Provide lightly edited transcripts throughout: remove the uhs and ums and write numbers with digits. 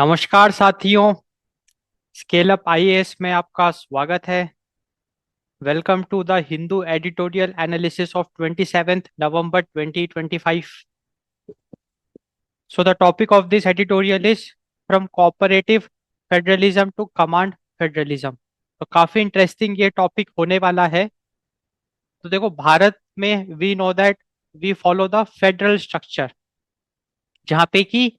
नमस्कार साथियों। Scale up IAS में आपका स्वागत है। Welcome to the Hindu editorial analysis of 27th November 2025। So the topic of this editorial is from cooperative federalism to command federalism. तो काफी इंटरेस्टिंग ये टॉपिक होने वाला है। तो देखो, भारत में we know that we follow the federal structure, जहाँ पे कि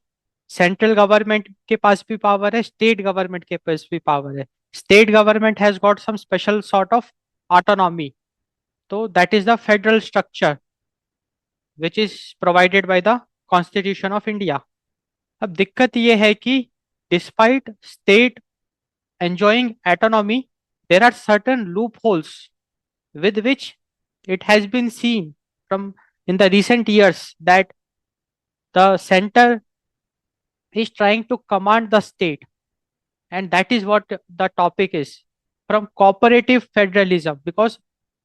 सेंट्रल गवर्नमेंट के पास भी पावर है, स्टेट गवर्नमेंट के पास भी पावर है। State government has got some special sort of autonomy, तो that is the federal structure which is provided by the constitution of India. अब दिक्कत ये है कि despite state enjoying autonomy, there are certain loopholes with which it has been seen from in the recent years that the center is trying to command the state, and that is what the topic is, from cooperative federalism, because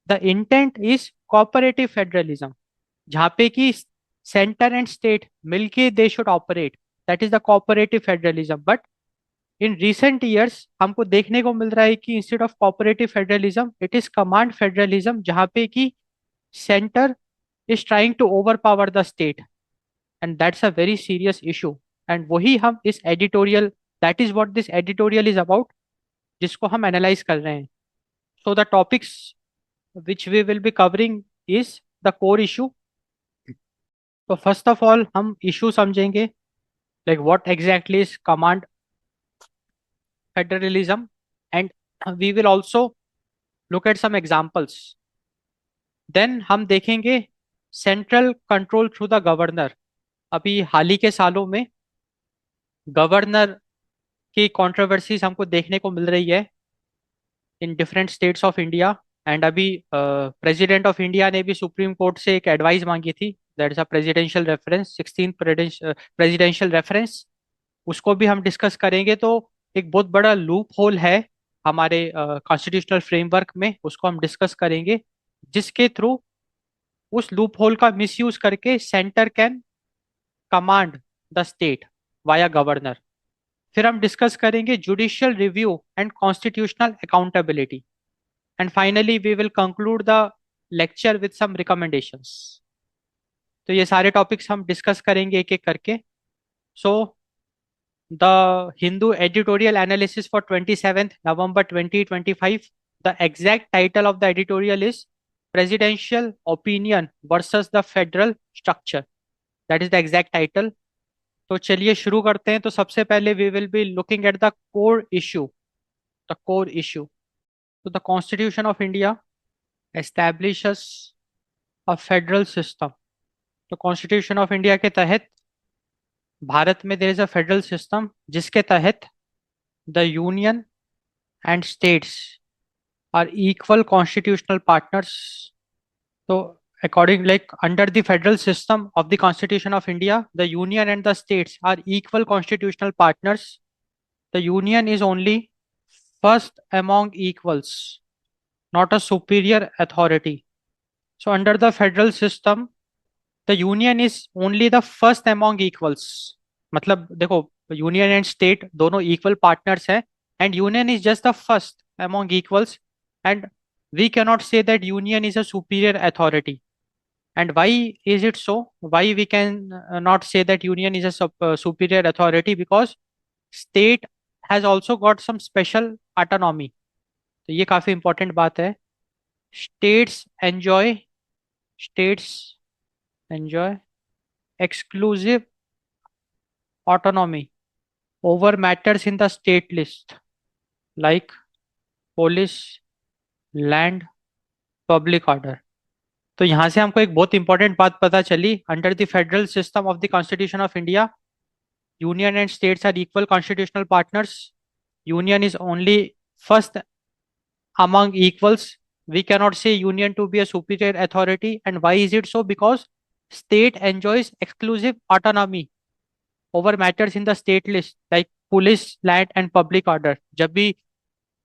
the intent is cooperative federalism, जहाँ पे कि centre and state मिलके they should operate, that is the cooperative federalism. But in recent years हमको देखने को मिल रहा है कि instead of cooperative federalism it is command federalism, जहाँ पे कि centre is trying to over power the state, and that's a very serious issue. And वही हम इस editorial, that is what this editorial is about, जिसको हम analyse कर रहे हैं। So the topics which we will be covering is the core issue. तो first of all हम इशू समझेंगे, like what exactly is command federalism, and we will also look at some examples. देन हम देखेंगे central control through the governor. अभी हाल ही के सालों में गवर्नर की कंट्रोवर्सीज हमको देखने को मिल रही है in different states of India. And अभी प्रेसिडेंट ऑफ इंडिया ने भी सुप्रीम कोर्ट से एक एडवाइस मांगी थी, that is a presidential reference, 16th presidential reference. उसको भी हम डिस्कस करेंगे। तो एक बहुत बड़ा लूप होल है हमारे कॉन्स्टिट्यूशनल फ्रेमवर्क में, उसको हम डिस्कस करेंगे, जिसके थ्रू उस लूप होल का मिसयूज करके centre can command the state via governor. फिर हम डिस्कस करेंगे judicial review and constitutional accountability, and finally we will conclude the lecture with some recommendations. तो ये सारे टॉपिक्स हम डिस्कस करेंगे एक एक करके। सो the Hindu editorial analysis for 27th November 2025. The exact title of the editorial is Presidential Opinion versus the Federal Structure. That is the exact title. तो चलिए शुरू करते हैं। तो सबसे पहले we will be looking at the core issue. The core issue. So the Constitution of India establishes a federal system. तो Constitution of India के तहत भारत में there is a federal system, जिसके तहत the union and states are equal constitutional partners. So, according, like under the federal system of the Constitution of India, the union and the states are equal constitutional partners. The union is only first among equals, not a superior authority. So, under the federal system, the union is only the first among equals. मतलब देखो, union and state दोनों equal partners हैं, and union is just the first among equals, and we cannot say that union is a superior authority. And why is it so? Why we can not say that union is a superior authority? Because state has also got some special autonomy. तो ये काफी important बात है। states enjoy states enjoy exclusive autonomy over matters in the state list, like police, land, public order. तो यहां से हमको एक बहुत इंपॉर्टेंट बात पता चली। Under the federal system of the constitution of India, union and states are equal constitutional partners. Union is only first among equals. We cannot say union to be a superior authority. And why is it so? Because state enjoys exclusive autonomy over matters in the state list, like police, land and public order. जब भी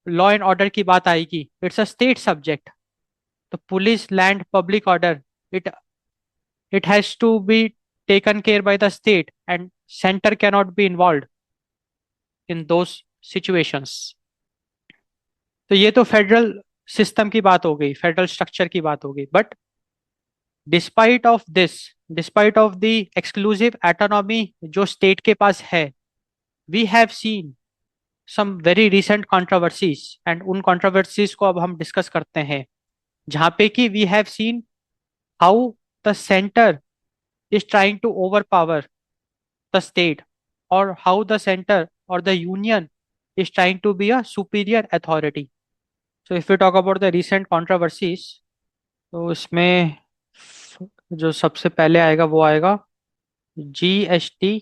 law and order की बात आएगी, it's a state subject. तो police, land, public order, it it has to be taken care by the state, and center cannot be involved. in those situations. तो ये तो federal system की बात हो गई, फेडरल स्ट्रक्चर की बात हो गई, but despite of this, despite of the exclusive autonomy जो स्टेट के पास है, we have seen some very recent controversies, and उन कंट्रोवर्सीज को अब हम डिस्कस करते हैं, जहां पे कि we have seen how the centre is trying to overpower the state, or how the center or the union is trying to be a superior authority. So if we talk about the recent controversies, तो इसमें जो सबसे पहले आएगा वो आएगा GST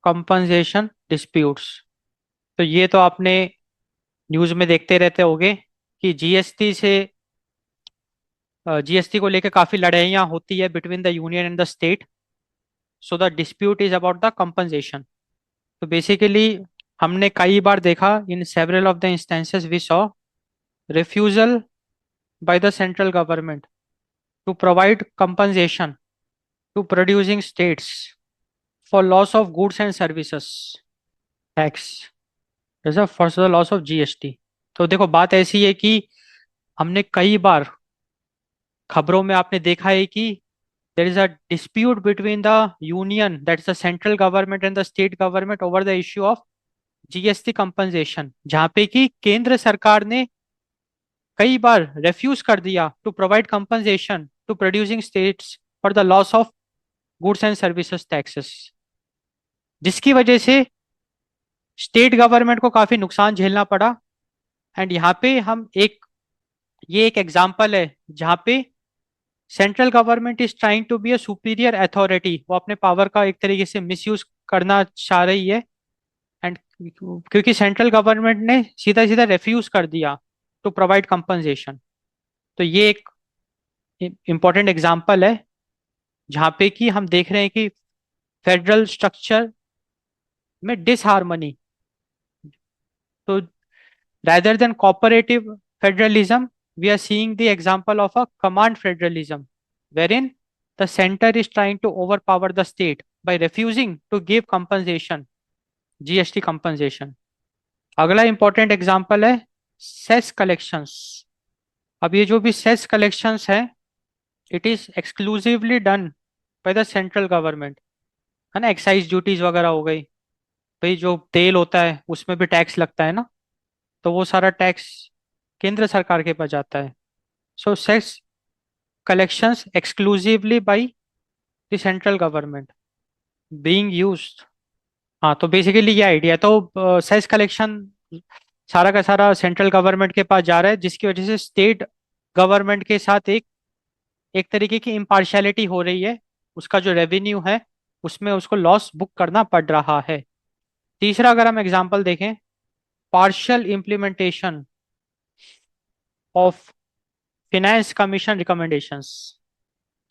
compensation disputes. तो ये तो आपने न्यूज़ में देखते रहते होगे कि जीएसटी को लेकर काफी लड़ाइयाँ होती है between the union and the state. So the dispute is about the compensation. तो बेसिकली हमने कई बार देखा, in several of the instances we saw refusal by the central government to provide compensation to producing states for loss of goods and services tax, जैसा for the loss of GST। तो देखो बात ऐसी है कि हमने कई बार खबरों में आपने देखा है कि there is a dispute between the union, that's the central government, and the state government over the issue of GST compensation, जहां पे कि केंद्र सरकार ने कई बार रेफ्यूज कर दिया to provide compensation to producing states for the loss of goods and services taxes, जिसकी वजह से स्टेट गवर्नमेंट को काफी नुकसान झेलना पड़ा। एंड यहाँ पे हम ये एक एग्जांपल है जहाँ पे central government is trying to be a superior authority, वो अपने पावर का एक तरीके से मिसयूज करना चाह रही है। एंड क्योंकि सेंट्रल गवर्नमेंट ने सीधा सीधा रेफ्यूज कर दिया टू प्रोवाइड कंपनसेशन, तो ये एक इम्पॉर्टेंट एग्जाम्पल है जहाँ पे कि हम देख रहे हैं कि फेडरल स्ट्रक्चर में डिसहार्मनी। तो rather than cooperative federalism, we are seeing the example of a command federalism, wherein the center is trying to overpower the state by refusing to give compensation, GST compensation। अगला important example है cess collections. अब ये जो भी cess collections है, it is exclusively done by the central government, है ना। Excise duties वगैरह हो गई, भाई जो तेल होता है उसमें भी टैक्स लगता है ना, तो वो सारा टैक्स केंद्र सरकार के पास जाता है। So cess collections exclusively by the central government being used. हाँ, तो बेसिकली ये आइडिया, तो सेस कलेक्शन सारा का सारा सेंट्रल गवर्नमेंट के पास जा रहा है, जिसकी वजह से स्टेट गवर्नमेंट के साथ एक एक तरीके की इम्पार्शियलिटी हो रही है। उसका जो रेवेन्यू है उसमें उसको लॉस बुक करना पड़ रहा है। तीसरा अगर हम एग्जांपल देखें, partial implementation of finance commission recommendations.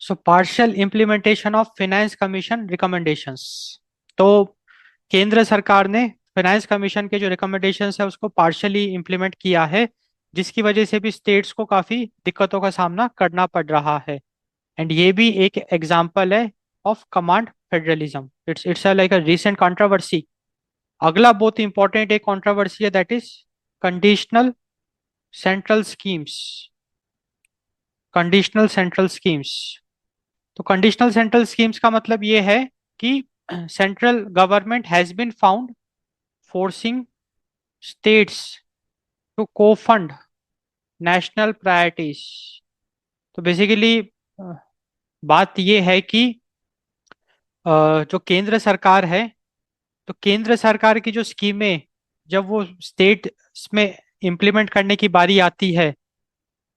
So partial implementation of finance commission recommendations, तो केंद्र सरकार ने फाइनेंस कमीशन के जो रिकमेंडेशंस है उसको पार्शियली इम्प्लीमेंट किया है, जिसकी वजह से भी स्टेट्स को काफी दिक्कतों का सामना करना पड़ रहा है। एंड ये भी एक एग्जांपल है of command federalism. It's like a recent controversy. अगला बहुत इंपॉर्टेंट एक कंट्रोवर्सी है, that is conditional central schemes. Conditional central schemes, तो कंडीशनल सेंट्रल स्कीम्स का मतलब ये है कि central government has been found forcing states to cofund national priorities. तो बेसिकली बात ये है कि जो केंद्र सरकार है, तो केंद्र सरकार की जो स्कीमें जब वो स्टेट में इम्प्लीमेंट करने की बारी आती है,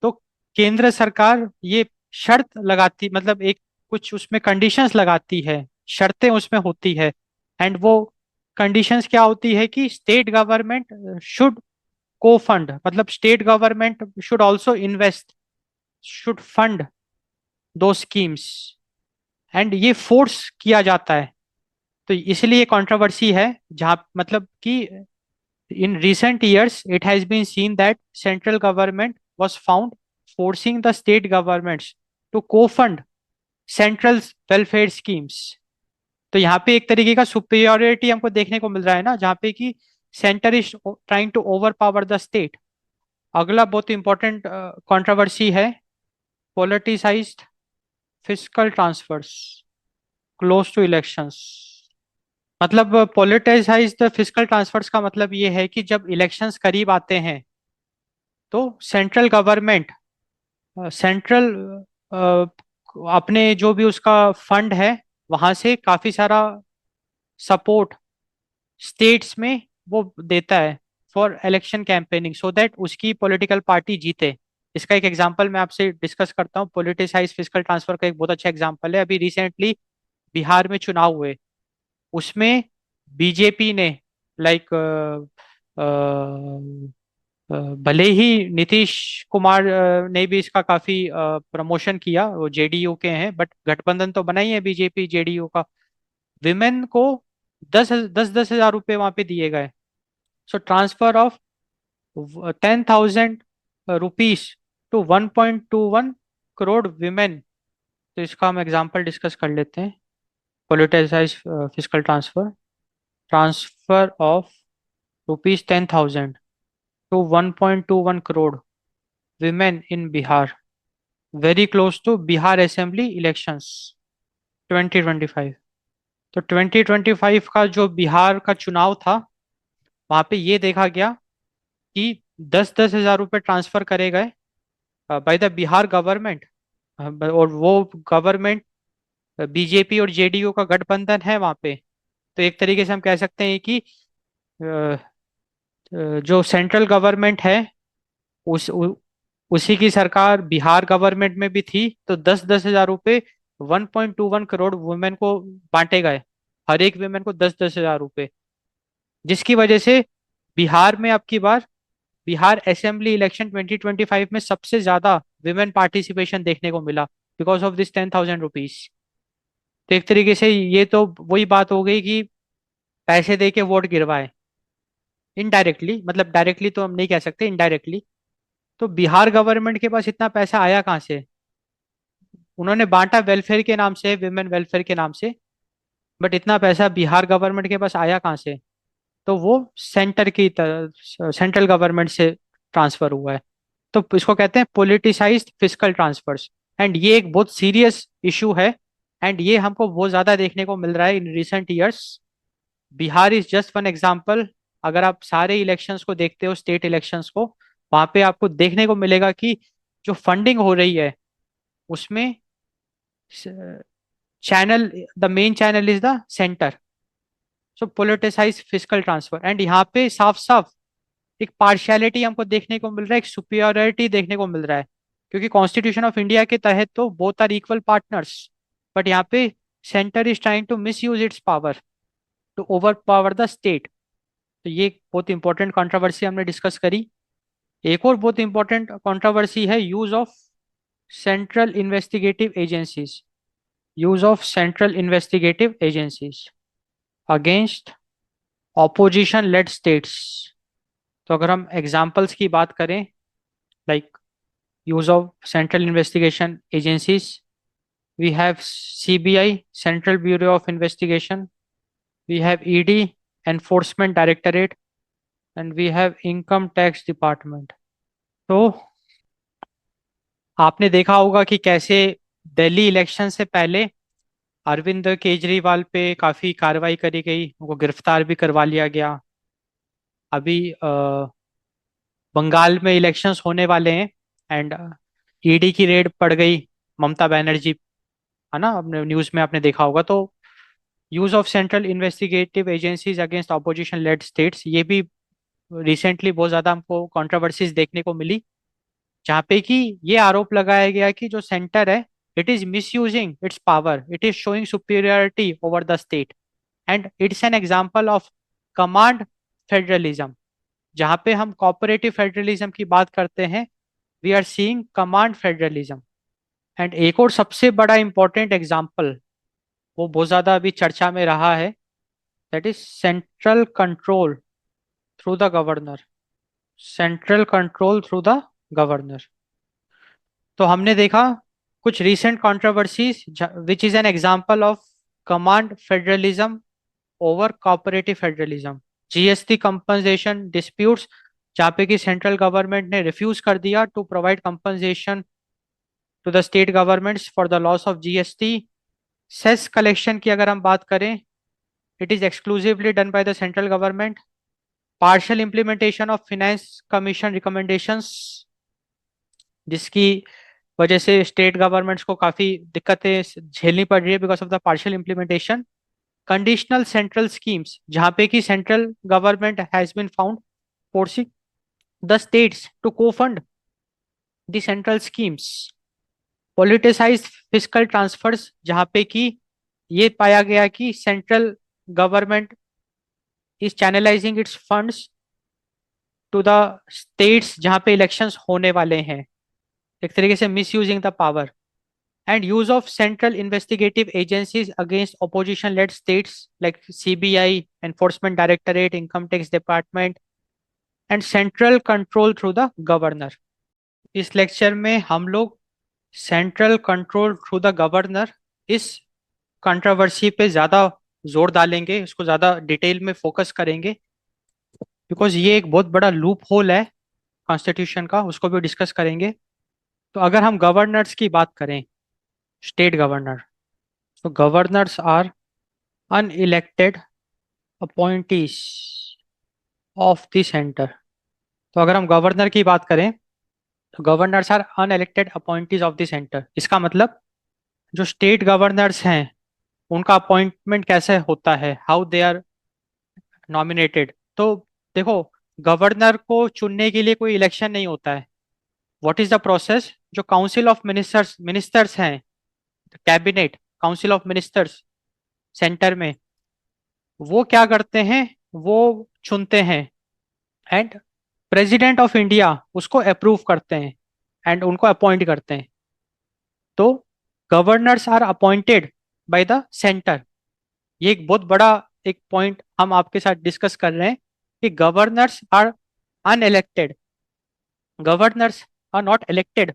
तो केंद्र सरकार ये शर्त लगाती, मतलब एक कुछ उसमें कंडीशंस लगाती है, शर्तें उसमें होती है। एंड वो कंडीशंस क्या होती है कि स्टेट गवर्नमेंट शुड को फंड, मतलब state government should also invest, should fund दो स्कीम्स, एंड ये फोर्स किया जाता है। तो इसलिए कंट्रोवर्सी है, जहां मतलब कि इन recent years it has been seen that central government was found forcing the state governments to co-fund central welfare schemes। तो यहाँ पे एक तरीके का सुपीरियोरिटी हमको देखने को मिल रहा है ना, जहाँ पे कि centre is trying to over power the state. अगला बहुत इंपॉर्टेंट कंट्रोवर्सी है politicised fiscal transfers close to elections. मतलब पॉलिटिसाइज्ड फिस्कल ट्रांसफर्स का मतलब ये है कि जब इलेक्शंस करीब आते हैं तो सेंट्रल गवर्नमेंट सेंट्रल अपने जो भी उसका फंड है वहां से काफी सारा सपोर्ट स्टेट्स में वो देता है for election campaigning so that उसकी पॉलिटिकल पार्टी जीते। इसका एक एग्जांपल मैं आपसे डिस्कस करता हूँ। पॉलिटिसाइज फिस्कल ट्रांसफर का एक बहुत अच्छा एग्जांपल है, अभी रिसेंटली बिहार में चुनाव हुए, उसमें बीजेपी ने लाइक भले ही नीतीश कुमार ने भी इसका काफी प्रमोशन किया, वो जेडीयू के हैं, बट गठबंधन तो बना ही है बीजेपी जेडीयू का। विमेन को 10,000 रुपए वहां पे दिए गए। So transfer of 10,000 rupees to 1.21 crore women. तो इसका हम एग्जांपल डिस्कस कर लेते हैं। Politicise physical transfer, transfer of rupees 10,000 to 1.21 crore women in Bihar, very close to Bihar assembly elections 2025। तो 2025 का जो बिहार का चुनाव था, वहां पे ये देखा गया कि 10,000 रुपए ट्रांसफर करे गए बाय द बिहार गवर्नमेंट। और वो गवर्नमेंट बीजेपी और जेडीयू का गठबंधन है वहां पे। तो एक तरीके से हम कह सकते हैं कि जो सेंट्रल गवर्नमेंट है उसी की सरकार बिहार गवर्नमेंट में भी थी। तो 10,000 रुपए 1.21 करोड़ वुमेन को बांटे गए, हर एक वुमेन को 10,000 रुपए, जिसकी वजह से बिहार में अब की बार बिहार असेंबली इलेक्शन 2025 में सबसे ज्यादा विमेन पार्टिसिपेशन देखने को मिला बिकॉज ऑफ दिस 10,000 रुपीज। तो एक तरीके से ये तो वही बात हो गई कि पैसे दे के वोट गिरवाए इनडायरेक्टली, मतलब डायरेक्टली तो हम नहीं कह सकते, इनडायरेक्टली। तो बिहार गवर्नमेंट के पास इतना पैसा आया कहाँ से? उन्होंने बांटा वेलफेयर के नाम से, विमेन वेलफेयर के नाम से, बट इतना पैसा बिहार गवर्नमेंट के पास आया कहाँ से? तो वो सेंटर की तरह सेंट्रल गवर्नमेंट से ट्रांसफर हुआ है। तो इसको कहते हैं पॉलिटिसाइज्ड फिस्कल ट्रांसफर्स। एंड ये एक बहुत सीरियस इशू है, एंड ये हमको बहुत ज्यादा देखने को मिल रहा है इन recent years. Bihar is just one example. अगर आप सारे इलेक्शंस को देखते हो, स्टेट इलेक्शंस को, वहां पे आपको देखने को मिलेगा कि जो फंडिंग हो रही है उसमें channel, the main channel is the centre. So politicise physical transfer, and यहाँ पे साफ साफ एक पार्शियलिटी हमको देखने को मिल रहा है, एक सुपियोरिटी देखने को मिल रहा है। क्योंकि कॉन्स्टिट्यूशन ऑफ इंडिया के तहत तो both are equal partners, but यहाँ पे centre is trying to misuse its power to over power the state. तो ये एक बहुत इंपॉर्टेंट कंट्रोवर्सी हमने डिस्कस करी। एक और बहुत इंपॉर्टेंट कंट्रोवर्सी है use of central investigative agencies, use of central investigative agencies against opposition led states. तो अगर हम एग्जाम्पल्स की बात करें, like use of central investigation agencies, we have CBI, Central Bureau of Investigation, we have ED, Enforcement Directorate, and we have Income Tax Department। तो आपने देखा होगा कि कैसे दिल्ली इलेक्शन से पहले अरविंद केजरीवाल पे काफी कार्रवाई करी गई, उनको गिरफ्तार भी करवा लिया गया। अभी बंगाल में इलेक्शंस होने वाले हैं, एंड ईडी की रेड पड़ गई ममता बनर्जी, है ना, अपने न्यूज में आपने देखा होगा। तो use of central investigative agencies against opposition led states, ये भी रिसेंटली बहुत ज्यादा हमको कंट्रोवर्सीज देखने को मिली, जहाँ पे कि ये आरोप लगाया गया कि जो सेंटर है it is misusing its power, it is showing superiority over the state, and it's an example of command federalism. जहाँ पे हम कॉपरेटिव फेडरलिज्म की बात करते हैं, we are seeing command federalism. And एक और सबसे बड़ा इंपॉर्टेंट एग्जाम्पल, वो बहुत ज्यादा अभी चर्चा में रहा है, that is central control through the governor, central control through the governor. तो हमने देखा कुछ recent controversies which is an example of command federalism over cooperative federalism. GST compensation disputes, जहाँ पे कि सेंट्रल गवर्नमेंट ने रिफ्यूज कर दिया to provide compensation to the state governments for the loss of GST. Cess collection की अगर हम बात करें, it is exclusively done by the central government. Partial implementation of finance commission recommendations, जिसकी वजह से स्टेट गवर्नमेंट्स को काफी दिक्कतें झेलनी पड़ रही है because of the partial implementation. Conditional central schemes, जहाँ पे कि central government has been found forcing the states to co-fund the central schemes. Politicised fiscal transfers, जहाँ पे कि ये पाया गया कि central government is channelising its funds to the states जहाँ पे इलेक्शंस होने वाले हैं, एक तरीके से misusing the power. And use of central investigative agencies against opposition led states like CBI, enforcement directorate, income tax department and central control through the governor. इस lecture में हम लोग central control through the governor, इस controversy पे ज्यादा जोर डालेंगे, इसको ज्यादा डिटेल में फोकस करेंगे बिकॉज ये एक बहुत बड़ा लूप होल है कॉन्स्टिट्यूशन का, उसको भी डिस्कस करेंगे। तो अगर हम गवर्नर्स की बात करें, स्टेट गवर्नर, तो governors are unelected appointees of the centre. तो अगर हम गवर्नर की बात करें, तो governors are unelected appointees of the centre. इसका मतलब जो स्टेट गवर्नर्स हैं उनका अपॉइंटमेंट कैसे होता है, हाउ दे आर नॉमिनेटेड। तो देखो, गवर्नर को चुनने के लिए कोई इलेक्शन नहीं होता है। What is the process? जो काउंसिल ऑफ मिनिस्टर्स मिनिस्टर्स हैं, cabinet, council of ministers centre में, वो क्या करते हैं, वो चुनते हैं एंड प्रेसिडेंट ऑफ इंडिया उसको अप्रूव करते हैं एंड उनको अपॉइंट करते हैं। तो governors are appointed by the centre. ये एक बहुत बड़ा एक पॉइंट हम आपके साथ डिस्कस कर रहे हैं कि governors are unelected, governors are not elected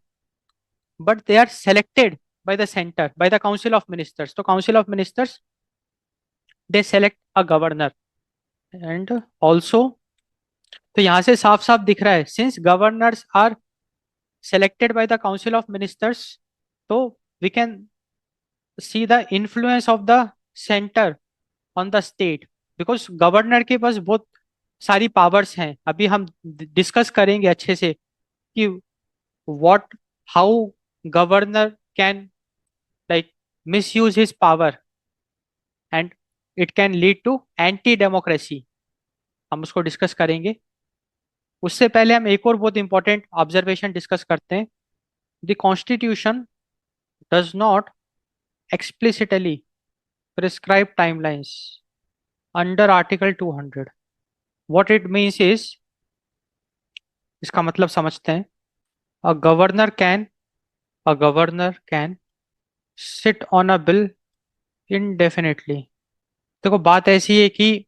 but they are selected by the center, by the council of ministers. तो council of ministers, they select a governor and also, तो यहाँ से साफ साफ दिख रहा है since governors are selected by the council of ministers, तो we can see the influence of the center on the state because governor के पास बहुत सारी पावर्स हैं। अभी हम डिस्कस करेंगे अच्छे से कि what, how governor can like misuse his power and it can lead to anti democracy. हम उसको डिस्कस करेंगे। उससे पहले हम एक और बहुत इंपॉर्टेंट ऑब्जर्वेशन डिस्कस करते हैं। The constitution does not explicitly prescribe timelines under article 200। What it means is, इसका मतलब समझते हैं। A governor can a governor can sit on a bill indefinitely. देखो, बात ऐसी है कि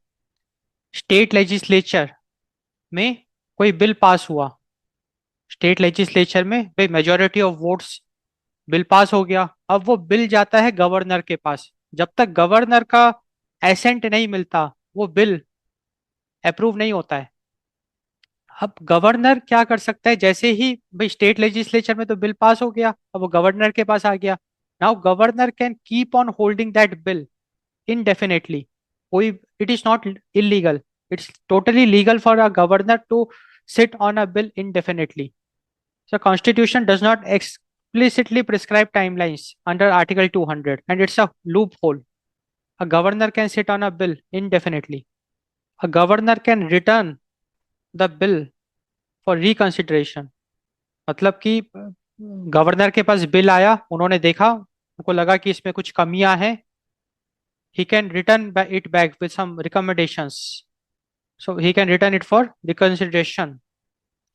स्टेट लेजिस्लेचर में कोई बिल पास हुआ, स्टेट लेजिस्लेचर में भाई majority of votes, bill pass हो गया। अब वो बिल जाता है गवर्नर के पास। जब तक गवर्नर का एसेंट नहीं मिलता वो बिल अप्रूव नहीं होता है। अब गवर्नर क्या कर सकता है, जैसे ही भाई स्टेट लेजिस्लेचर में तो बिल पास हो गया, अब वो गवर्नर के पास आ गया। Now governor can keep on holding that bill indefinitely. कोई, it is not illegal, it's totally legal for a governor to sit on a bill indefinitely. So constitution does not explicitly prescribe timelines under article 200 and it's a loophole. A governor can sit on a bill indefinitely. A governor can return the bill for reconsideration. मतलब कि governor के पास bill आया, उन्होंने देखा, उनको लगा कि इसमें कुछ कमियां हैं, he can return it back with some recommendations. So he can return it for reconsideration.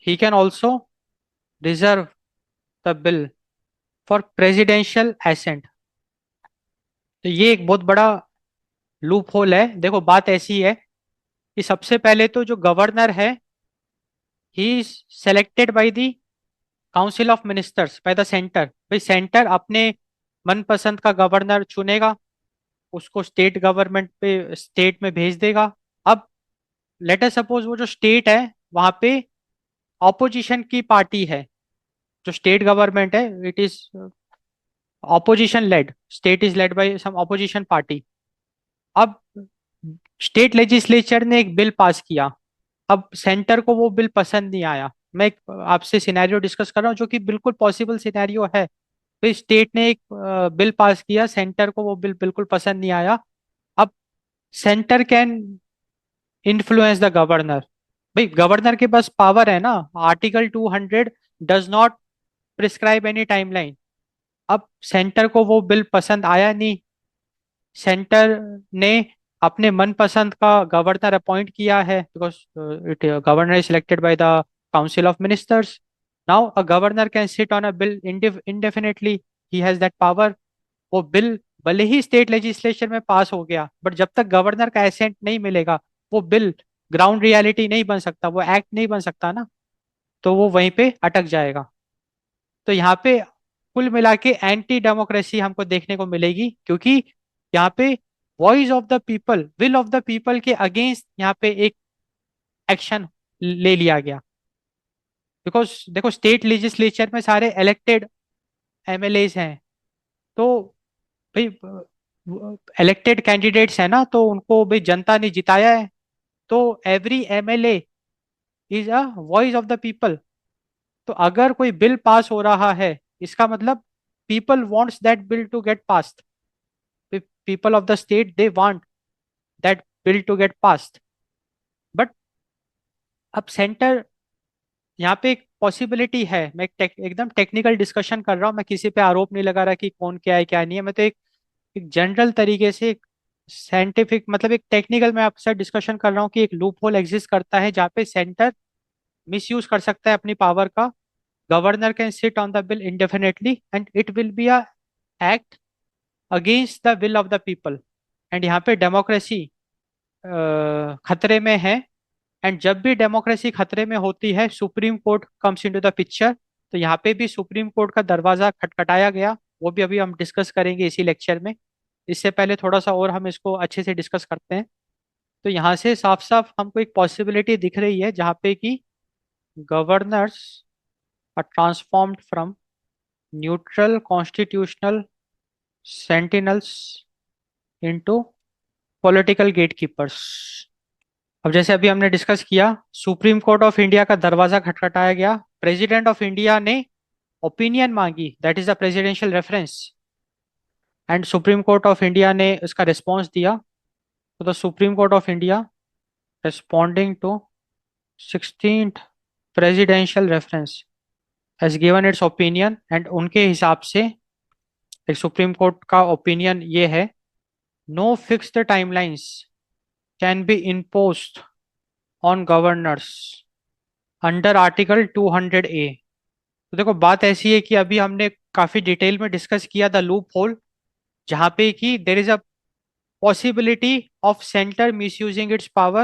He can also reserve the bill for presidential assent. तो ये एक बहुत बड़ा लूप होल है। देखो, बात ऐसी है कि सबसे पहले तो जो गवर्नर है, he is selected by the council of ministers, bye the centre. भाई सेंटर अपने मनपसंद का गवर्नर चुनेगा, उसको स्टेट गवर्नमेंट पे, स्टेट में भेज देगा। अब लेट अस सपोज वो जो स्टेट है वहां पे ऑपोजिशन की पार्टी है, जो स्टेट गवर्नमेंट है it is opposition led, state is led by some opposition party. अब स्टेट लेजिस्लेचर ने एक बिल पास किया, अब सेंटर को वो बिल पसंद नहीं आया। मैं एक आपसे सिनेरियो डिस्कस कर रहा हूँ जो कि बिल्कुल पॉसिबल सिनेरियो है। तो स्टेट ने एक बिल पास किया, सेंटर को वो बिल बिल्कुल पसंद नहीं आया। अब centre can influence the governor. भाई गवर्नर के पास पावर है ना, article 200 does not prescribe any timeline. अब सेंटर को वो बिल पसंद आया नहीं, सेंटर ने अपने मनपसंद का गवर्नर अपॉइंट किया है, because it governor is selected by the council of ministers. Now a governor can sit on a bill indefinitely, he has that power. वो बिल भले ही स्टेट लेजिस्लेशन में पास हो गया, बट जब तक गवर्नर का एसेंट नहीं मिलेगा वो बिल ग्राउंड रियलिटी नहीं बन सकता, वो एक्ट नहीं बन सकता ना, तो वो वहीं पे अटक जाएगा। तो यहाँ पे कुल मिला के एंटी डेमोक्रेसी हमको देखने को मिलेगी, क्योंकि यहाँ पे voice of the people, will of the people के अगेंस्ट यहाँ पे एक एक्शन ले लिया गया। बिकॉज देखो स्टेट लेजिस्लेचर में सारे इलेक्टेड एमएलएज हैं, तो भाई इलेक्टेड कैंडिडेट्स हैं ना, तो उनको भाई जनता ने जिताया है। तो every MLA is a voice of the people. तो अगर कोई बिल पास हो रहा है, इसका मतलब people wants that bill to get passed, people of the state they want that bill to get passed. But अब सेंटर, यहाँ पे एक पॉसिबिलिटी है, मैं एकदम टेक्निकल डिस्कशन कर रहा हूँ, मैं किसी पे आरोप नहीं लगा रहा कि कौन क्या है क्या नहीं है, मैं तो एक जनरल तरीके से एक साइंटिफिक मतलब एक टेक्निकल मैं आपसे डिस्कशन कर रहा हूँ कि एक लूप होल एग्जिस्ट करता है जहाँ पे सेंटर मिसयूज कर सकता है अपनी पावर का। Governor can sit on the bill indefinitely and it will be a act against the will of the people. And यहाँ पे डेमोक्रेसी खतरे में है। एंड जब भी डेमोक्रेसी खतरे में होती है supreme court comes into the picture. तो यहाँ पे भी सुप्रीम कोर्ट का दरवाजा खटखटाया गया, वो भी अभी हम डिस्कस करेंगे इसी लेक्चर में। इससे पहले थोड़ा सा और हम इसको अच्छे से डिस्कस करते हैं। तो यहाँ से साफ साफ हमको एक पॉसिबिलिटी दिख रही है जहाँ पे कि governors are transformed from neutral constitutional sentinels into political gatekeepers. अब जैसे अभी हमने डिस्कस किया, सुप्रीम कोर्ट ऑफ इंडिया का दरवाजा खटखटाया गया, प्रेसिडेंट ऑफ इंडिया ने ओपिनियन मांगी, that is the presidential reference, and supreme court of India ने उसका रिस्पॉन्स दिया। तो the supreme court of India responding to 16th presidential reference has given its opinion। And उनके हिसाब से एक सुप्रीम कोर्ट का ओपिनियन ये है, no fixed timelines can be imposed on governors under article 200A। तो देखो बात ऐसी है कि अभी हमने काफी डिटेल में डिस्कस किया द लूप होल, जहाँ पे कि there is a possibility of center misusing its power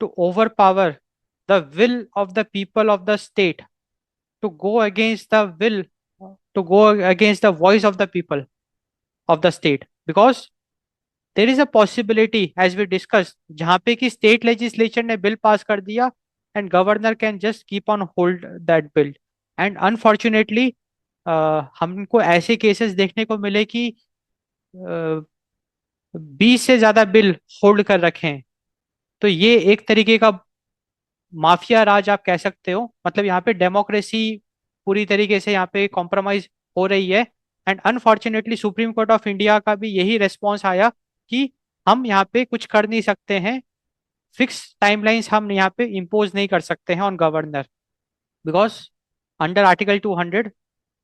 to overpower the will of the people of the state, to go against the will, to go against the voice of the people of the state, because there is a possibility as we discussed जहाँ पे कि state legislature ने bill पास कर दिया and governor can just keep on hold that bill। and unfortunately हमको ऐसे cases देखने को मिले कि 20 से ज्यादा बिल होल्ड कर रखे हैं। तो ये एक तरीके का माफिया राज आप कह सकते हो, मतलब यहाँ पे डेमोक्रेसी पूरी तरीके से यहाँ पे कॉम्प्रोमाइज हो रही है। And unfortunately supreme court of India का भी यही रेस्पॉन्स आया कि हम यहाँ पे कुछ कर नहीं सकते हैं, फिक्स टाइमलाइंस हम यहाँ पे इम्पोज नहीं कर सकते हैं on governor, because under article 200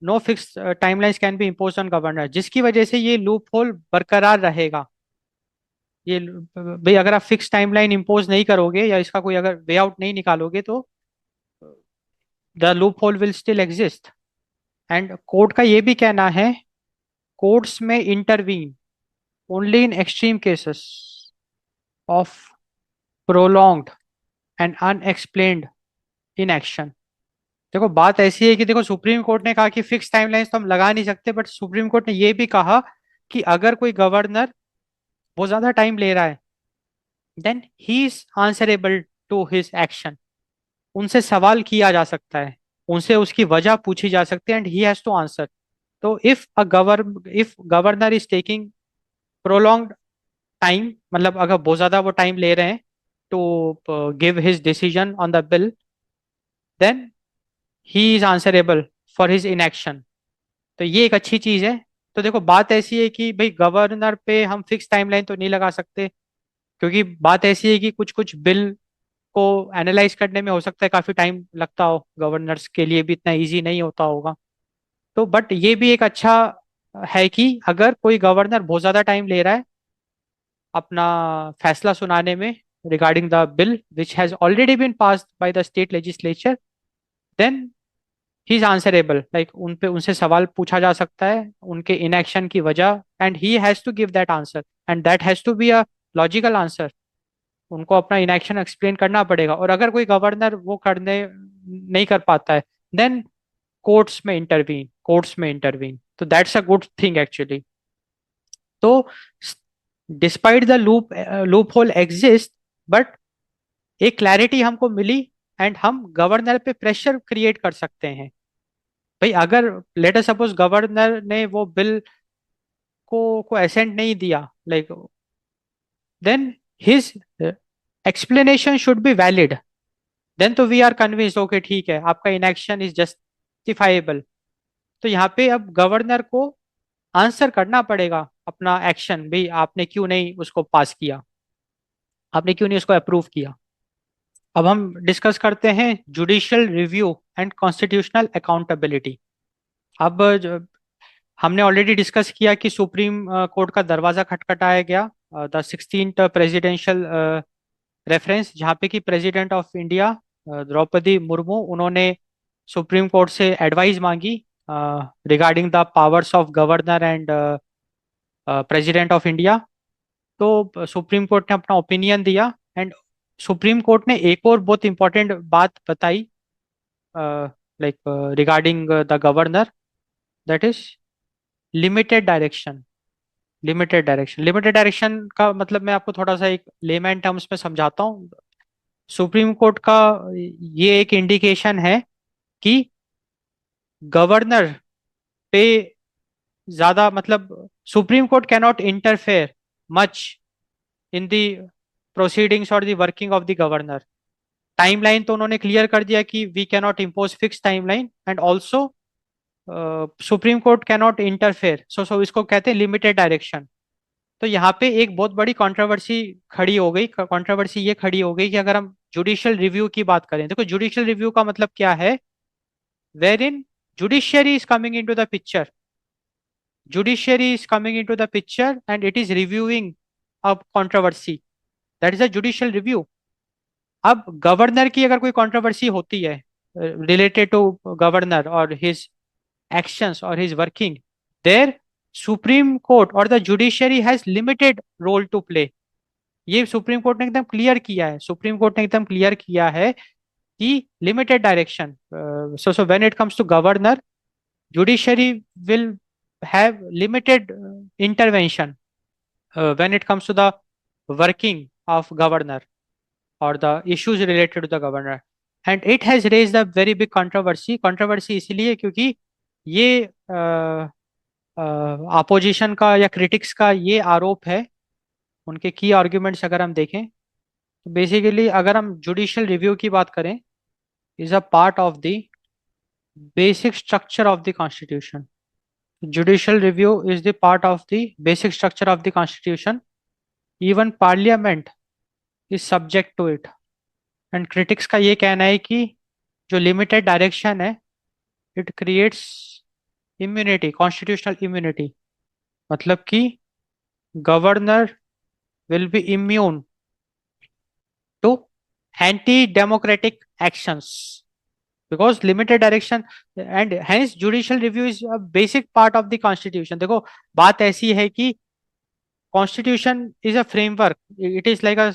no fix timelines can be impose on governor, जिसकी वजह से ये लूप होल बरकरार रहेगा। ये भाई अगर आप फिक्स टाइमलाइन इम्पोज नहीं करोगे या इसका कोई अगर वे आउट नहीं निकालोगे तो the loop hole will still exist. And court का ये भी कहना है, कोर्ट्स में intervene only in extreme cases of prolonged and unexplained in action. देखो बात ऐसी है कि देखो सुप्रीम कोर्ट ने कहा कि फिक्स टाइमलाइंस तो हम लगा नहीं सकते, बट सुप्रीम कोर्ट ने ये भी कहा कि अगर कोई गवर्नर बहुत ज्यादा टाइम ले रहा है then he is answerable to his action. उनसे सवाल किया जा सकता है, उनसे उसकी वजह पूछी जा सकती है, and he has to answer. तो if governor is taking prolong time, मतलब अगर बहुत ज्यादा वो टाइम ले रहे हैं to give his decision on the bill, then he is answerable for his inaction. तो ये एक अच्छी चीज है। तो देखो, बात ऐसी है कि भाई गवर्नर पे हम फिक्स टाइमलाइन तो नहीं लगा सकते, क्योंकि बात ऐसी है कि कुछ कुछ बिल को एनालाइज करने में हो सकता है काफी टाइम लगता हो, गवर्नर्स के लिए भी इतना इजी नहीं होता होगा। तो बट ये भी एक अच्छा है कि अगर कोई गवर्नर बहुत ज्यादा टाइम ले रहा है अपना फैसला सुनाने में regarding the bill which has already been passed by the state legislature, then he is answerable. Like उन पे उनसे सवाल पूछा जा सकता है उनके इनएक्शन की वजह, and he has to give that answer, and that has to be a logical answer. उनको अपना इनएक्शन एक्सप्लेन करना पड़ेगा, और अगर कोई गवर्नर वो करने नहीं कर पाता है, देन कोर्ट्स में इंटरवीन। तो that's a good thing actually. तो despite the loophole exist, but एक क्लैरिटी हमको मिली, एंड हम गवर्नर पे प्रेशर क्रिएट कर सकते हैं। भाई अगर लेट अस सपोज गवर्नर ने वो बिल को एसेंट नहीं दिया, like, then his explanation should be valid. Then तो वी आर कन्विंस्ड, ओके ठीक है, आपका इनएक्शन इज जस्टिफाइबल। तो यहाँ पे अब गवर्नर को आंसर करना पड़ेगा अपना एक्शन, भाई आपने क्यों नहीं उसको पास किया, आपने क्यों नहीं उसको अप्रूव किया। अब हम डिस्कस करते हैं judicial review and constitutional accountability. अब हमने ऑलरेडी डिस्कस किया कि सुप्रीम कोर्ट का दरवाजा खटखटाया गया, द 16th प्रेसिडेंशियल रेफरेंस, जहाँ पे कि president of India Draupadi Murmu, उन्होंने सुप्रीम कोर्ट से एडवाइस मांगी regarding the powers of governor and president of India. तो सुप्रीम कोर्ट ने अपना ओपिनियन दिया, एंड सुप्रीम कोर्ट ने एक और बहुत इंपॉर्टेंट बात बताई like regarding the governor, that is limited direction. Limited direction का मतलब मैं आपको थोड़ा सा एक लेमैन टर्म्स में समझाता हूँ। सुप्रीम कोर्ट का ये एक इंडिकेशन है कि गवर्नर पे ज्यादा, मतलब Supreme Court cannot interfere much in the proceedings और the working of the governor. Timeline तो उन्होंने क्लियर कर दिया कि we cannot impose fix timeline, and also Supreme Court cannot interfere, so इसको कहते हैं लिमिटेड डायरेक्शन। तो यहाँ पे एक बहुत बड़ी कंट्रोवर्सी खड़ी हो गई। कंट्रोवर्सी ये खड़ी हो गई कि अगर हम जुडिशियल रिव्यू की बात करें, देखो जुडिशियल रिव्यू का मतलब क्या है, where in judiciary is coming in to the picture, judiciary is coming in to the picture and it is reviewing a controversy, that is a judicial review. अब governor की अगर कोई कंट्रोवर्सी होती है रिलेटेड टू गवर्नर और his actions or his working, there supreme court or the judiciary has limited role to play। ये supreme court ने एकदम क्लियर किया है, सुप्रीम कोर्ट ने एकदम क्लियर किया है कि limited direction. So when it comes to governor, judiciary will have limited intervention when it comes to the working of governor or the issues related to the governor, and it has raised a very big controversy इसलिए क्योंकि ये opposition का या critics का ये आरोप है। उनके की आर्ग्यूमेंट्स अगर हम देखें, तो बेसिकली अगर हम जुडिशियल रिव्यू की बात करें, is a part of the basic structure of the constitution. Judicial review is the part of the basic structure of the constitution, even parliament is subject to it. And critics का ये कहना है कि जो limited direction है, it creates immunity, constitutional immunity, मतलब कि governor will be immune to anti-democratic actions because limited direction, and hence judicial review is a basic part of the constitution। देखो, बात ऐसी है कि constitution is a framework, it is like a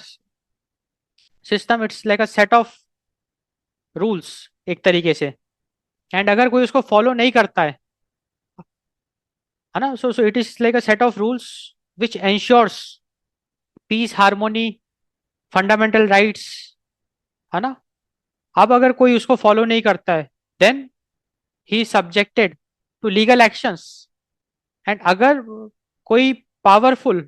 system, it's like a set of rules एक तरीके से, and अगर कोई उसको फॉलो नहीं करता है ना, so it is like a set of rules which ensures peace, harmony fundamental rights, है ना। अब अगर कोई उसको फॉलो नहीं करता है, then he subjected to legal actions. And अगर कोई पावरफुल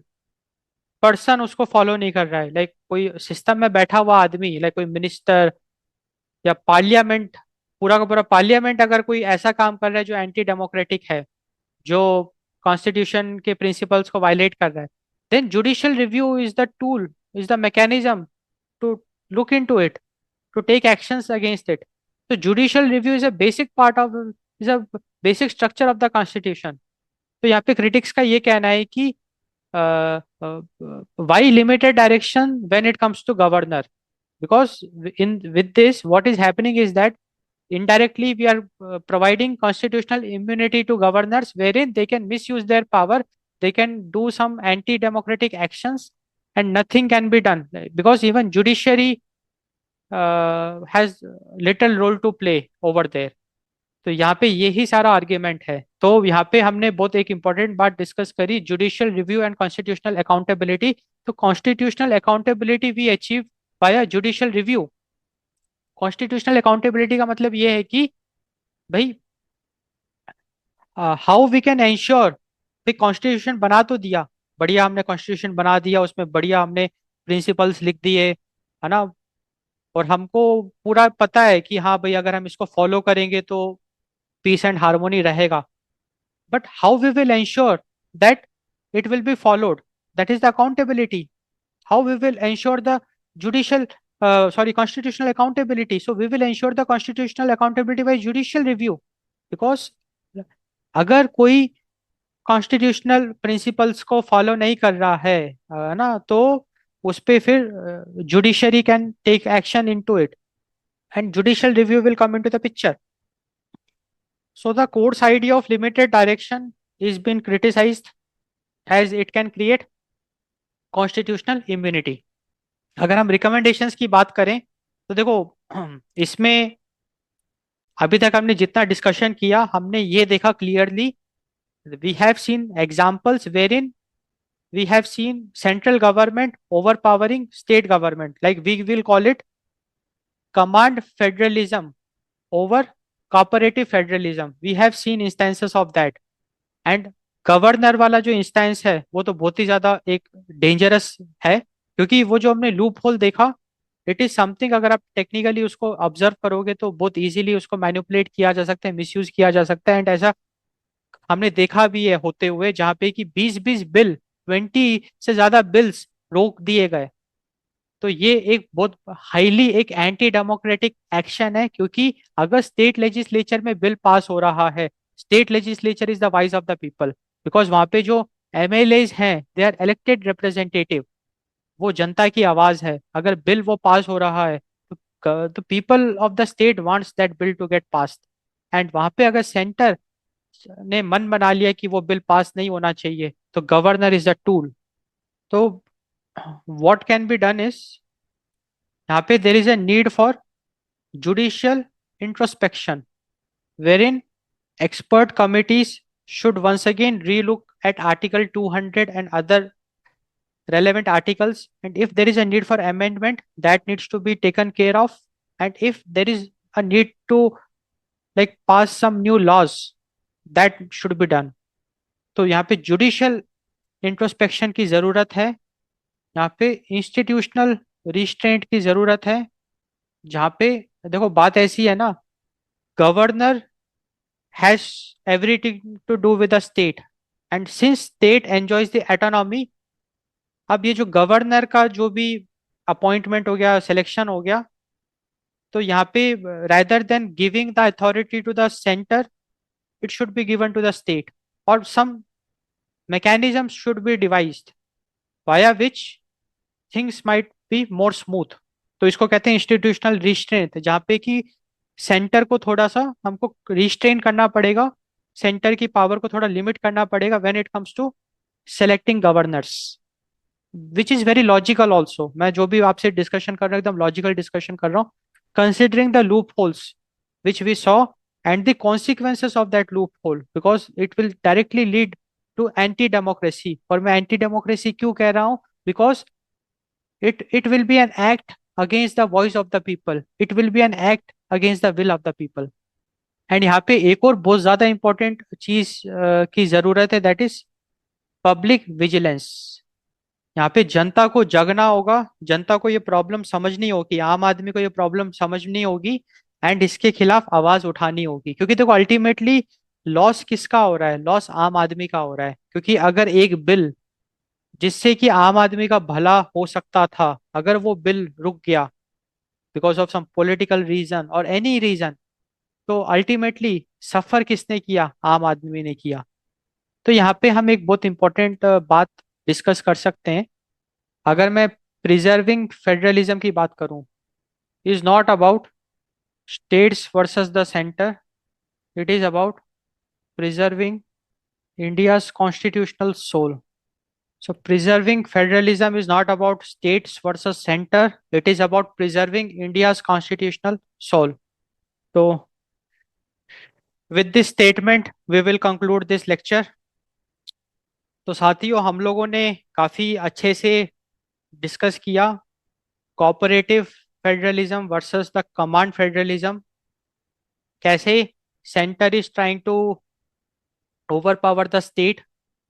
पर्सन उसको फॉलो नहीं कर रहा है, लाइक कोई सिस्टम में बैठा हुआ आदमी, लाइक कोई मिनिस्टर या पार्लियामेंट, पूरा का पूरा पार्लियामेंट अगर कोई ऐसा काम कर रहा है जो एंटी डेमोक्रेटिक है, जो कॉन्स्टिट्यूशन के प्रिंसिपल्स को वायलेट कर रहा है, then judicial review is the tool, is the mechanism to look into it, to take actions against it. So judicial review is a basic part of, is a basic structure of the constitution. तो यहाँ पे critics का ये कहना है कि why limited direction when it comes to governor? Because in with this, what is happening is that indirectly we are providing constitutional immunity to governors, wherein they can misuse their power, they can do some anti-democratic actions, and nothing can be done because even judiciary has little role to play over there. तो यहाँ पे यही सारा argument है। तो यहाँ पे हमने बहुत एक इंपॉर्टेंट बात डिस्कस करी, judicial review and constitutional accountability. तो constitutional accountability we achieve by judicial review. Constitutional accountability का मतलब ये है कि भाई हाउ वी कैन एंश्योर, भाई कॉन्स्टिट्यूशन बना तो दिया, बढ़िया हमने कॉन्स्टिट्यूशन बना दिया, उसमें बढ़िया हमने प्रिंसिपल्स लिख दिए, है ना, और हमको पूरा पता है कि हाँ भाई अगर हम इसको फॉलो करेंगे तो पीस एंड हार्मोनी रहेगा। But how we will ensure that it will be followed, that is the accountability. How we will ensure the judicial sorry constitutional accountability, so we will ensure the constitutional accountability by judicial review, because अगर कोई constitutional principles को follow नहीं कर रहा है ना, तो उस पे फिर judiciary can take action into it and judicial review will come into the picture. So the court's idea of limited direction is been criticized as it can create constitutional immunity. अगर हम recommendations की बात करें तो देखो इसमें अभी तक हमने जितना डिस्कशन किया हमने ये देखा clearly, we have seen examples wherein we have seen central government overpowering state government, like we will call it command federalism over cooperative federalism. We have seen instances of that. And governor वाला जो instance है वो तो बहुत ही ज्यादा एक dangerous है, क्योंकि वो जो हमने लूप होल देखा, इट इज समथिंग, अगर आप टेक्निकली उसको ऑब्जर्व करोगे तो बहुत इजीली उसको मैनिपुलेट किया जा सकता है, मिसयूज किया जा सकता है। एंड ऐसा हमने देखा भी है होते हुए, जहाँ पे कि 20-20 बिल, 20 से ज्यादा बिल्स रोक दिए गए। तो ये एक बहुत हाईली एक एंटी डेमोक्रेटिक एक्शन है, क्योंकि अगर स्टेट लेजिस्लेचर में बिल पास हो रहा है, state legislature is the voice of the people, because वहां पे जो एमएलएज हैं दे आर इलेक्टेड रिप्रेजेंटेटिव, वो जनता की आवाज है। अगर बिल वो पास हो रहा है तो people of the state wants that bill to get pass. And वहां पे अगर सेंटर ने मन बना लिया कि वो बिल पास नहीं होना चाहिए, तो गवर्नर इज द टूल। तो what can be done is, यहाँ पे there is a need for judicial introspection, wherein expert committees should once again relook at Article 200 and other relevant articles. And if there is a need for amendment, that needs to be taken care of. And if there is a need to like pass some new laws, that should be done. तो यहाँ पे judicial introspection की जरूरत है, यहाँ पे institutional restraint की जरूरत है। जहाँ पे देखो बात ऐसी है ना, governor has everything to do with the state, and since state enjoys the autonomy, अब ये जो गवर्नर का जो भी अपॉइंटमेंट हो गया, सिलेक्शन हो गया, तो यहाँ पे rather than giving the authority to the center, it should be given to the state, or some mechanisms should be devised via which things might be more smooth. तो इसको कहते हैं इंस्टीट्यूशनल रिस्ट्रेंट, जहाँ पे कि सेंटर को थोड़ा सा हमको रिस्ट्रेन करना पड़ेगा, सेंटर की पावर को थोड़ा लिमिट करना पड़ेगा when it comes to selecting governors, which is very logical also. मैं जो भी आपसे डिस्कशन कर रहा हूँ एकदम लॉजिकल डिस्कशन कर रहा हूँ, considering the loopholes which we saw and the consequences of that loophole, because it will directly lead to anti democracy. और मैं एंटी डेमोक्रेसी क्यों कह रहा हूँ, because It will be an act against the voice of the people. It will be an act against the will of the people. And यहाँ पे एक और बहुत ज्यादा इंपॉर्टेंट चीज की जरूरत है, दैट इज पब्लिक विजिलेंस। यहाँ पे जनता को जगना होगा, जनता को ये प्रॉब्लम समझनी होगी, आम आदमी को ये प्रॉब्लम समझनी होगी एंड इसके खिलाफ आवाज उठानी होगी। क्योंकि देखो अल्टीमेटली लॉस किसका हो रहा है? लॉस आम आदमी का हो रहा है। क्योंकि अगर एक बिल जिससे कि आम आदमी का भला हो सकता था, अगर वो बिल रुक गया because of some political reason और एनी रीजन, तो अल्टीमेटली सफर किसने किया? आम आदमी ने किया। तो यहाँ पे हम एक बहुत इंपॉर्टेंट बात डिस्कस कर सकते हैं। अगर मैं प्रिजर्विंग फेडरलिज्म की बात करूं, is not about states versus the centre, it is about preserving India's constitutional soul. So preserving federalism is not about states versus center, it is about preserving India's constitutional soul. So with this statement we will conclude this lecture. तो साथियों, हम लोगों ने काफी अच्छे से discuss किया cooperative federalism versus the command federalism, कैसे centre is trying to over power the state,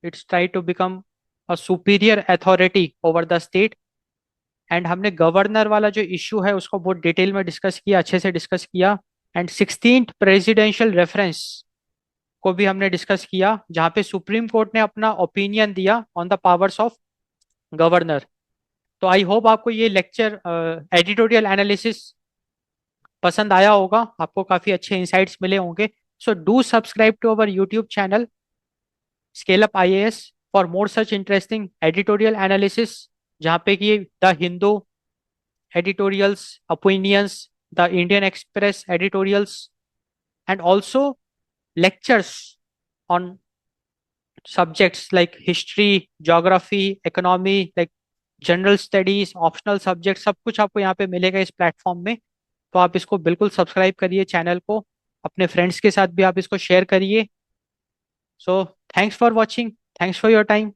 it's try to become a superior authority over the state. And हमने गवर्नर वाला जो इश्यू है उसको बहुत डिटेल में डिस्कस किया, अच्छे से डिस्कस किया। एंड 16th प्रेसिडेंशियल रेफरेंस को भी हमने डिस्कस किया, जहाँ पे सुप्रीम कोर्ट ने अपना ओपिनियन दिया on the powers of governor. तो आई होप आपको ये लेक्चर एडिटोरियल एनालिसिस पसंद आया होगा, आपको काफी अच्छे इंसाइट्स मिले होंगे। So do subscribe to our YouTube channel scale up IAS for more such interesting editorial analysis, जहाँ पे कि the Hindu editorials, opinions, the Indian Express editorials, and also lectures on subjects like history, geography, economy, like general studies, optional subject, सब कुछ आपको यहाँ पे मिलेगा इस प्लेटफॉर्म में। तो आप इसको बिल्कुल सब्सक्राइब करिए चैनल को, अपने फ्रेंड्स के साथ भी आप इसको शेयर करिए। So thanks for watching, thanks for your time.